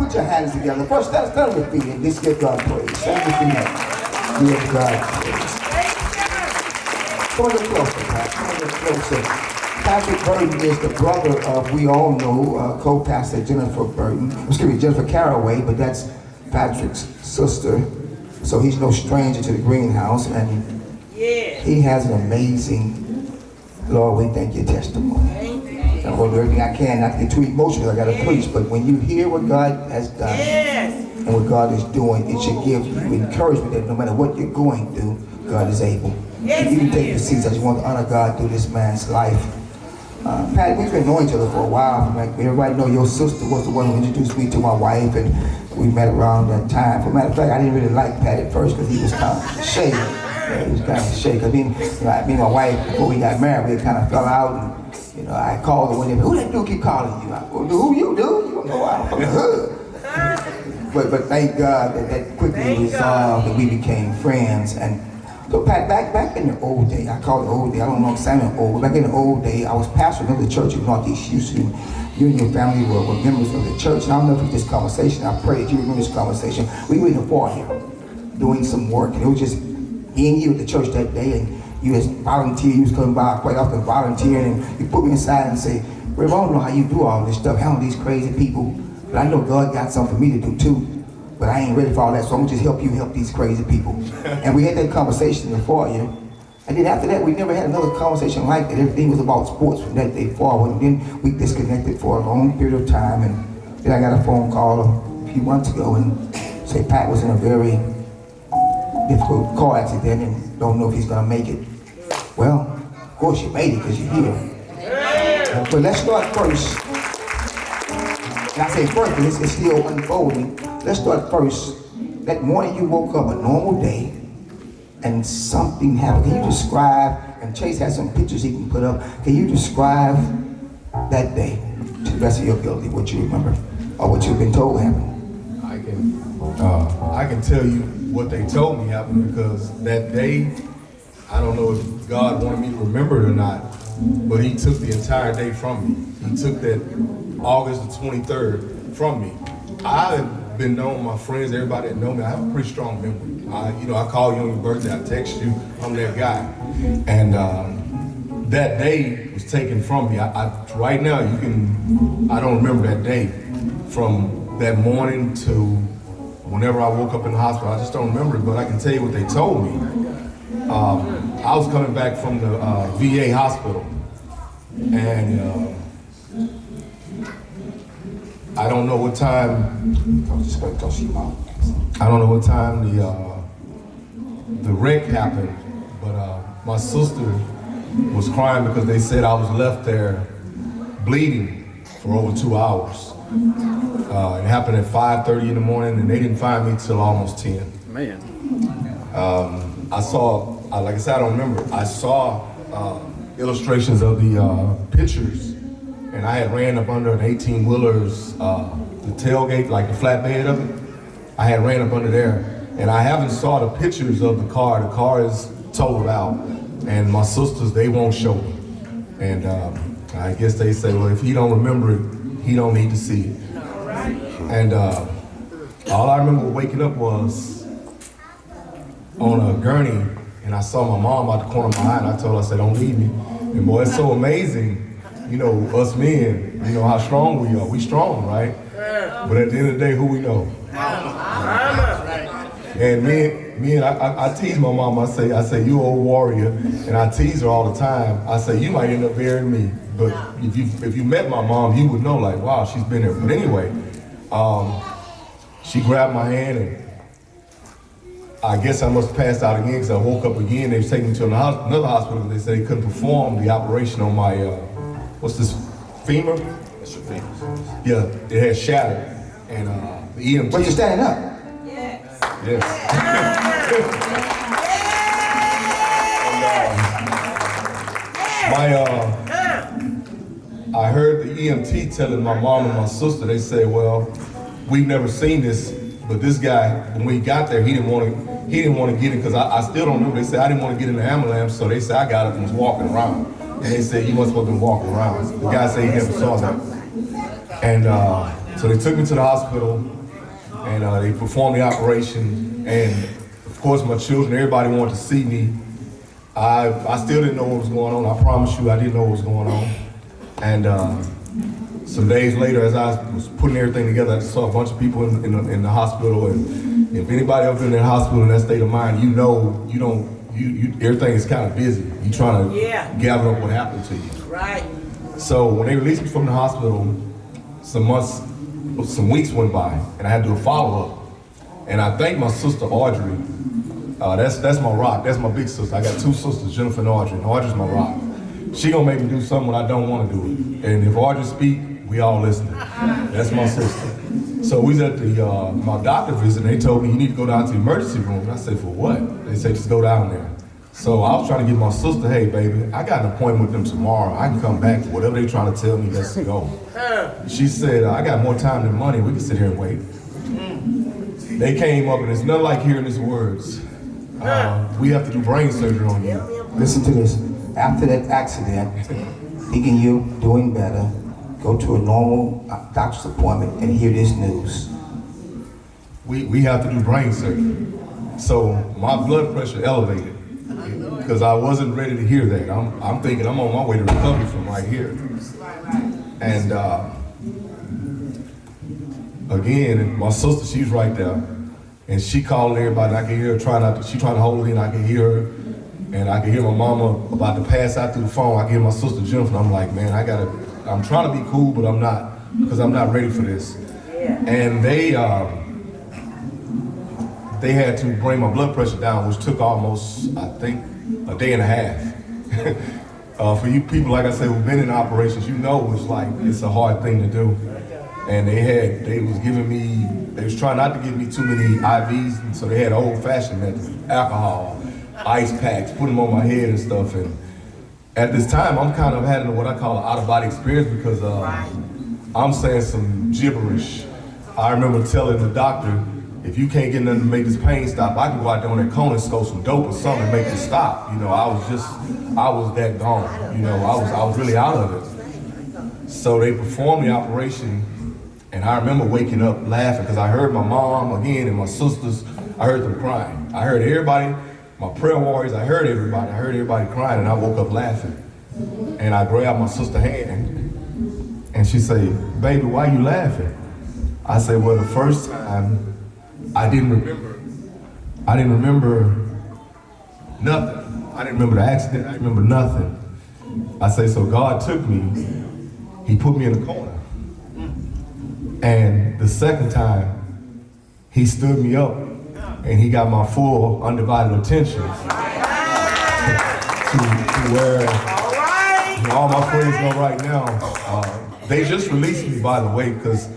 put your hands together. First, stand on your feet and just give God praise. Stand on your feet. Give God praise. Come a little closer, Pat. Come a little closer. Pastor Burton is the brother of, we all know, co-pastor Jennifer Burton. Excuse me, Jennifer Caraway, but that's Patrick's sister. So he's no stranger to the greenhouse, and he has an amazing, Lord, we thank your testimony. I will do everything I can not to get too emotional. I got to preach, but when you hear what God has done and what God is doing, it should give you encouragement that no matter what you're going through, God is able. You can take your seats. I just want to honor God through this man's life. Pat, we've been knowing each other for a while. Like everybody know, your sister was the one who introduced me to my wife, and we met around that time. For a matter of fact, I didn't really like Pat at first because he was kind of shady. He was kind of shady. I mean, me and my wife, before we got married, we kind of fell out. And, I called her one day, who that dude keep calling you? I go, who you, dude? You don't know I'm from the hood. But thank God that quickly resolved and we became friends. And so Pat, back in the old day, I call it old day, I don't know if I'm saying old, but back in the old day, I was pastor of the church in Northeast Houston. You and your family were members of the church. And I don't know if it's this conversation, I pray that you remember this conversation. We were in the foyer doing some work, and it was just me and you at the church that day, and you was volunteer, you was coming by quite often volunteering, and you put me inside and say, Rev, I don't know how you do all this stuff, handle these crazy people, but I know God got something for me to do too, but I ain't ready for all that, so I'm gonna just help you help these crazy people. And we had that conversation in the foyer, and then after that, we never had another conversation like that. Everything was about sports from that day forward, and then we disconnected for a long period of time, and then I got a phone call a few months ago, and say Pat was in a very difficult car accident and don't know if he's gonna make it. Well, of course you made it because you're here. But let's start first. And I say first because it's still unfolding. Let's start first. That morning you woke up a normal day and something happened. Can you describe, and Chase has some pictures he can put up, can you describe that day to the best of your ability, what you remember or what you've been told happened? I can tell you what they told me happened because that day, I don't know if God wanted me to remember it or not, but he took the entire day from me. He took that August the 23rd from me. I've been known, my friends, everybody that know me, I have a pretty strong memory. I call you on your birthday, I text you, I'm that guy. And that day was taken from me. Right now, I don't remember that day from that morning to whenever I woke up in the hospital. I just don't remember it, but I can tell you what they told me. I was coming back from the VA hospital, and I don't know what time. I don't know what time the wreck happened, but my sister was crying because they said I was left there bleeding for over 2 hours. It happened at 5:30 in the morning, and they didn't find me till almost 10. Man. I saw, like I said, I don't remember. I saw illustrations of the pictures, and I had ran up under an 18-wheeler's the tailgate, like the flatbed of it. I had ran up under there, and I haven't saw the pictures of the car. The car is totaled out, and my sisters, they won't show me. And I guess they say, well, if he don't remember it, he don't need to see it. And all I remember waking up was on a gurney, and I saw my mom out the corner of my eye, and I told her, I said, don't leave me. And boy, it's so amazing, us men, how strong we are. We strong, right? But at the end of the day, who we know? And me and I tease my mom, I say, you old warrior, and I tease her all the time. I say, you might end up burying me. But if you met my mom, you would know, like, wow, she's been there. But anyway, she grabbed my hand, and I guess I must have passed out again because I woke up again. They was taking me to another hospital. They said they couldn't perform the operation on my, what's this, femur? That's your femur. Yeah, it had shattered. And the EMT. But you're standing up. Yes. I heard the EMT telling my mom and my sister, they said, well, we've never seen this, but this guy, when we got there, he didn't want to get in, because I still don't know. They said I didn't want to get in the ambulance, so they said I got up and was walking around. And they said, you must have been walking around. The guy said he never saw that. And So they took me to the hospital, and they performed the operation. And of course, my children, everybody wanted to see me. I still didn't know what was going on. I promise you, I didn't know what was going on. And some days later, as I was putting everything together, I saw a bunch of people in the hospital. And if anybody ever been in the hospital in that state of mind, you know, everything is kind of busy. You trying to gather up what happened to you. Right. So when they released me from the hospital, some weeks went by, and I had to do a follow-up. And I thank my sister Audrey. That's my rock. That's my big sister. I got two sisters, Jennifer and Audrey. And Audrey's my rock. She gonna make me do something when I don't want to do it. And if Audrey speak, we all listen. That's my sister. So we was at my doctor visit, and they told me you need to go down to the emergency room. And I said, for what? They said just go down there. So I was trying to get my sister, hey baby, I got an appointment with them tomorrow. I can come back, whatever they trying to tell me, let's go. She said, I got more time than money, we can sit here and wait. They came up, and it's nothing like hearing his words. We have to do brain surgery on you. Listen to this. After that accident, thinking you doing better, go to a normal doctor's appointment and hear this news. We have to do brain surgery. So my blood pressure elevated because I wasn't ready to hear that. I'm thinking I'm on my way to recovery from right here. And again, my sister, she's right there. And she calling everybody. I can hear her she trying to hold it in. I can hear her. And I can hear my mama about to pass out through the phone. I can hear my sister Jennifer. I'm like, man, I'm trying to be cool, but I'm not, because I'm not ready for this. And they had to bring my blood pressure down, which took almost, I think, a day and a half. For you people, like I said, who've been in operations, you know it's a hard thing to do. And they was trying not to give me too many IVs, and so they had old-fashioned methods, alcohol, ice packs, put them on my head and stuff. And at this time, I'm kind of having what I call an out-of-body experience because I'm saying some gibberish. I remember telling the doctor, if you can't get nothing to make this pain stop, I can go out there on that cone and scope some dope or something and make it stop. You know, I was that gone. You know, I was really out of it. So they performed the operation, and I remember waking up laughing because I heard my mom again and my sisters. I heard them crying. I heard everybody, my prayer warriors. I heard everybody crying, and I woke up laughing. And I grabbed my sister's hand, and she said, "Baby, why you laughing?" I said, "Well, the first time I didn't remember nothing. I didn't remember the accident. I didn't remember nothing." I say, so God took me. He put me in a corner. And the second time, he stood me up and he got my full undivided attention to where all my friends know right now. They just released me, by the way, because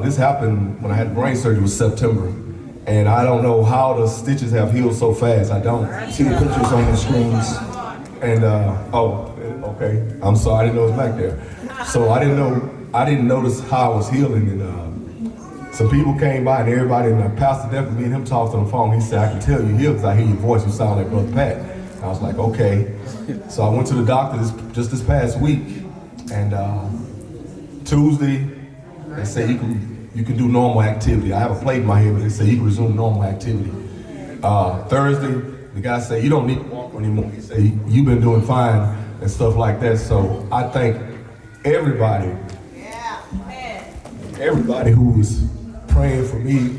this happened when I had brain surgery. It was September. And I don't know how the stitches have healed so fast. I don't. See the pictures on the screens. And, okay. I'm sorry, I didn't know it was back there. So I didn't notice how I was healing. And some people came by and everybody, and Pastor Depp, me and him talked on the phone. He said, "I can tell you healed because I hear your voice. You sound like Brother Pat." And I was like, okay. So I went to the doctor just this past week. And Tuesday, they said you can do normal activity. I have a plate in my head, but they say you can resume normal activity. Thursday, the guy said, you don't need to walk anymore. He said, you've been doing fine and stuff like that. So I thank everybody who was praying for me.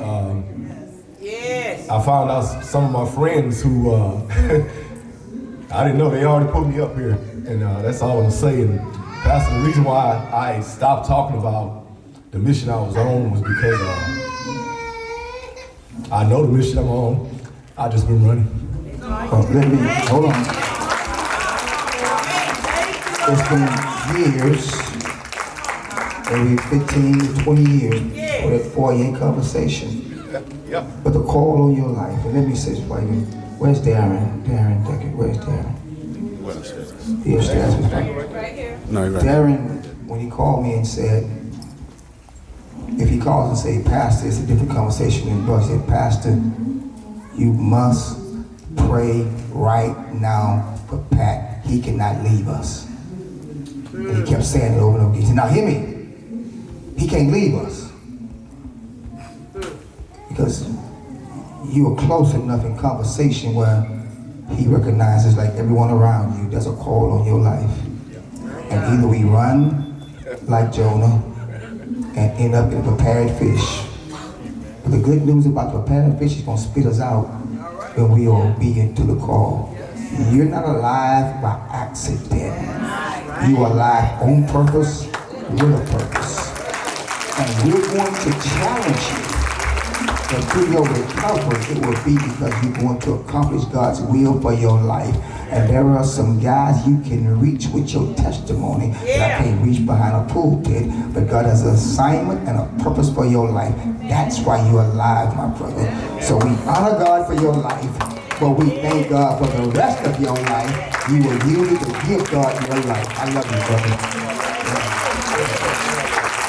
I found out some of my friends who, I didn't know they already put me up here. And that's all I'm saying. That's the reason why I stopped talking about the mission I was on was because I know the mission I'm on. I just been running. Hold on. It's been years, maybe 15 to 20 years for that 4-year conversation. Yep. But the call on your life, and let me say this for you. Where's Darren? Darren Deckett, where's Darren? He upstairs. Right here. No, right. Darren, when he called me and said, if he calls and say, Pastor, it's a different conversation. And he said, Pastor, you must pray right now for Pat. He cannot leave us. And he kept saying it over and over again. He said, now hear me. he can't leave us. Because you are close enough in conversation where he recognizes, like everyone around you, there's a call on your life. And either we run like Jonah and end up in a prepared fish. But the good news about the prepared fish is going to spit us out when we are obedient to the call. You're not alive by accident. You are alive on purpose, with a purpose. And we're going to challenge you. But through your recovery, it will be because you're going to accomplish God's will for your life. And there are some guys you can reach with your testimony that I can't reach behind a pulpit, but God has an assignment and a purpose for your life. That's why you're alive, my brother. So we honor God for your life, but we thank God for the rest of your life. You will yield it to give God your life. I love you, brother.